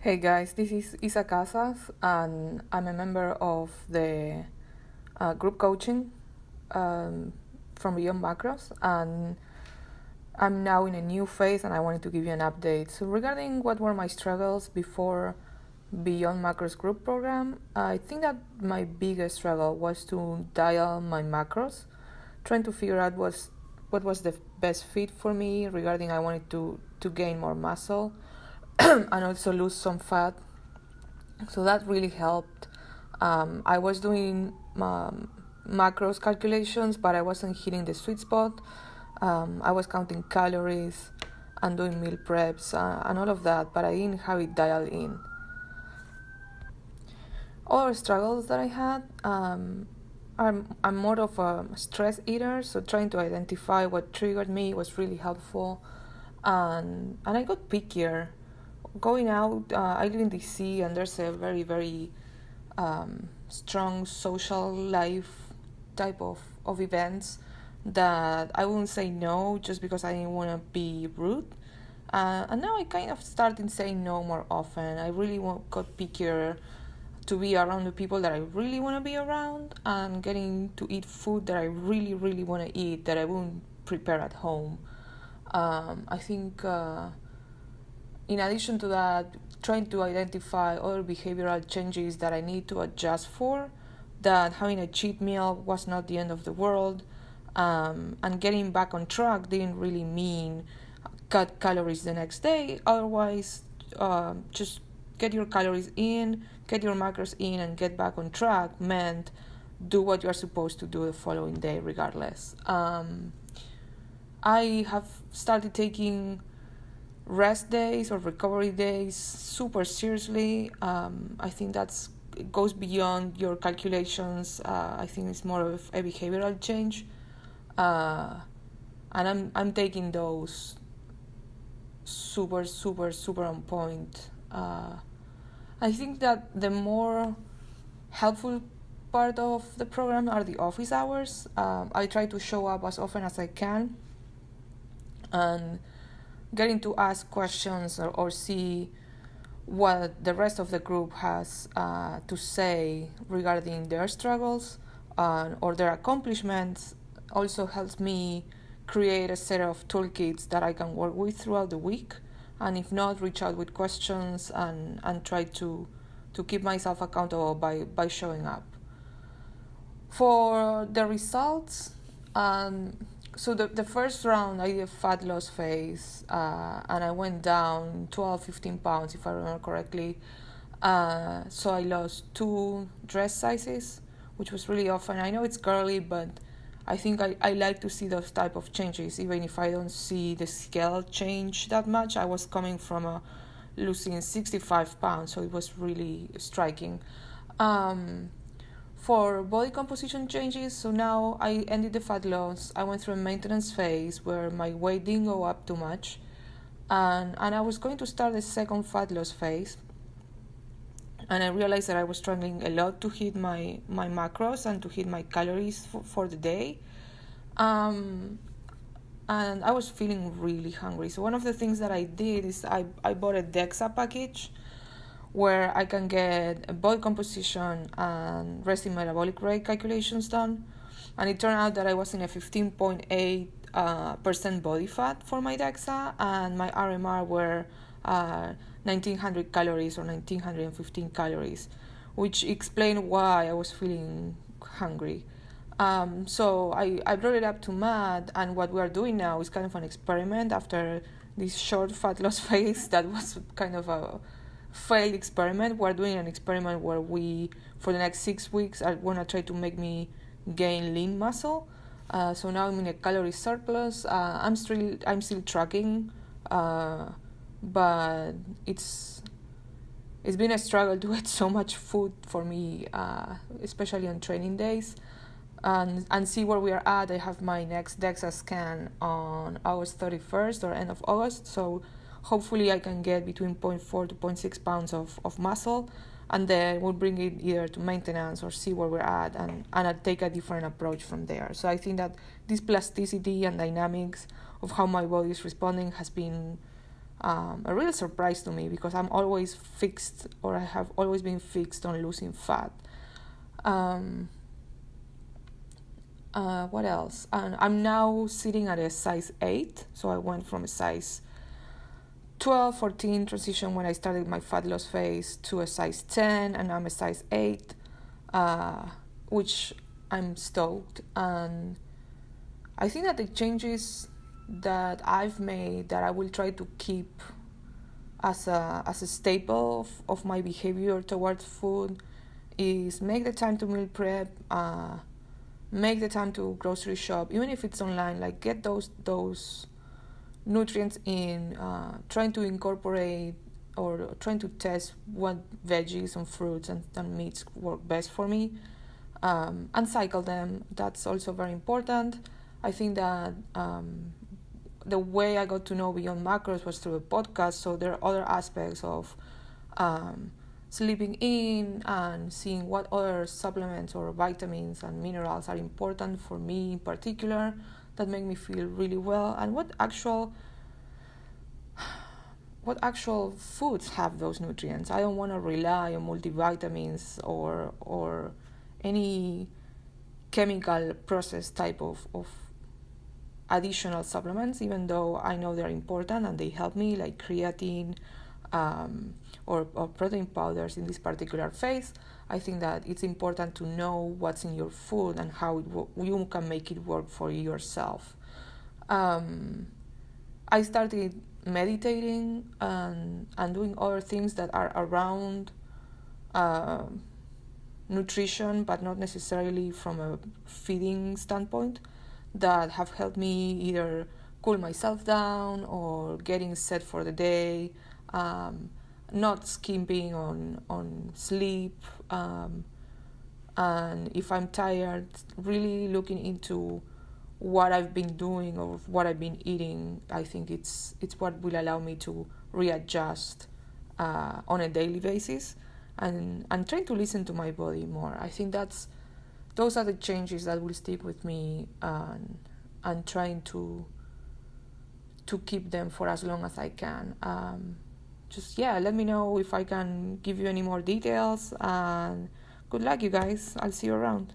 Hey guys, this is Casas, and I'm a member of the group coaching from Beyond Macros, and I'm now in a new phase, and I wanted to give you an update. So regarding what were my struggles before Beyond Macros group program, I think that my biggest struggle was to dial my macros, trying to figure out what was the best fit for me regarding I wanted to gain more muscle and also lose some fat. So that really helped. I was doing macros calculations, but I wasn't hitting the sweet spot. I was counting calories and doing meal preps and all of that, but I didn't have it dialed in. Other struggles that I had, I'm more of a stress eater, so trying to identify what triggered me was really helpful. And I got pickier. Going out, I live in DC, and there's a very, very strong social life type of events that I wouldn't say no just because I didn't want to be rude. And now I kind of started saying no more often. I really got pickier to be around the people that I really want to be around and getting to eat food that I really, really want to eat that I won't prepare at home. I think in addition to that, trying to identify other behavioral changes that I need to adjust for, that having a cheat meal was not the end of the world, and getting back on track didn't really mean cut calories the next day. Otherwise, just get your calories in, get your macros in, and get back on track meant do what you are supposed to do the following day regardless. I have started taking rest days or recovery days super seriously. I think it goes beyond your calculations. I think it's more of a behavioral change, and I'm taking those super on point. I think that the more helpful part of the program are the office hours. I try to show up as often as I can, and getting to ask questions or see what the rest of the group has to say regarding their struggles or their accomplishments also helps me create a set of toolkits that I can work with throughout the week, and if not, reach out with questions and try to keep myself accountable by showing up. For the results, so the first round I did a fat loss phase, and I went down 12-15 pounds if I remember correctly. So I lost 2 dress sizes, which was really often. I know it's girly, but I think I like to see those type of changes, even if I don't see the scale change that much. I was coming from losing 65 pounds, so it was really striking. For body composition changes, so now I ended the fat loss. I went through a maintenance phase where my weight didn't go up too much, and I was going to start the second fat loss phase, and I realized that I was struggling a lot to hit my macros and to hit my calories for the day, and I was feeling really hungry. So one of the things that I did is I bought a DEXA package where I can get a body composition and resting metabolic rate calculations done. And it turned out that I was in a 15.8% body fat for my DEXA, and my RMR were 1900 calories or 1915 calories, which explained why I was feeling hungry. So I brought it up to Matt, and what we are doing now is kind of an experiment after this short fat loss phase that was kind of a failed experiment. We're doing an experiment where we, for the next 6 weeks, are going to try to make me gain lean muscle. So now I'm in a calorie surplus. I'm still tracking, but it's been a struggle to get so much food for me, especially on training days, and see where we are at. I have my next DEXA scan on August 31st or end of August, so hopefully I can get between 0.4 to 0.6 pounds of muscle, and then we'll bring it either to maintenance or see where we're at, and I'll take a different approach from there. So I think that this plasticity and dynamics of how my body is responding has been a real surprise to me, because I'm always fixed, or I have always been fixed on losing fat. Um, what else? And I'm now sitting at a size 8, so I went from a size 12, 14 transition when I started my fat loss phase to a size 10, and I'm a size 8, which I'm stoked. And I think that the changes that I've made, that I will try to keep as a staple of my behavior towards food, is make the time to meal prep, make the time to grocery shop, even if it's online, like get those nutrients in, trying to incorporate or trying to test what veggies and fruits and meats work best for me, and cycle them. That's also very important. I think that the way I got to know Beyond Macros was through a podcast, so there are other aspects of sleeping in and seeing what other supplements or vitamins and minerals are important for me in particular, that make me feel really well, and what actual foods have those nutrients. I don't want to rely on multivitamins or any chemical process type of additional supplements, even though I know they're important and they help me, like creatine, or protein powders in this particular phase. I think that it's important to know what's in your food and how you can make it work for yourself. I started meditating and doing other things that are around nutrition, but not necessarily from a feeding standpoint, that have helped me either cool myself down or getting set for the day, not skimping on sleep, and if I'm tired, really looking into what I've been doing or what I've been eating. I think it's what will allow me to readjust on a daily basis, and trying to listen to my body more. I think those are the changes that will stick with me, and trying to keep them for as long as I can. Let me know if I can give you any more details, and good luck, you guys. I'll see you around.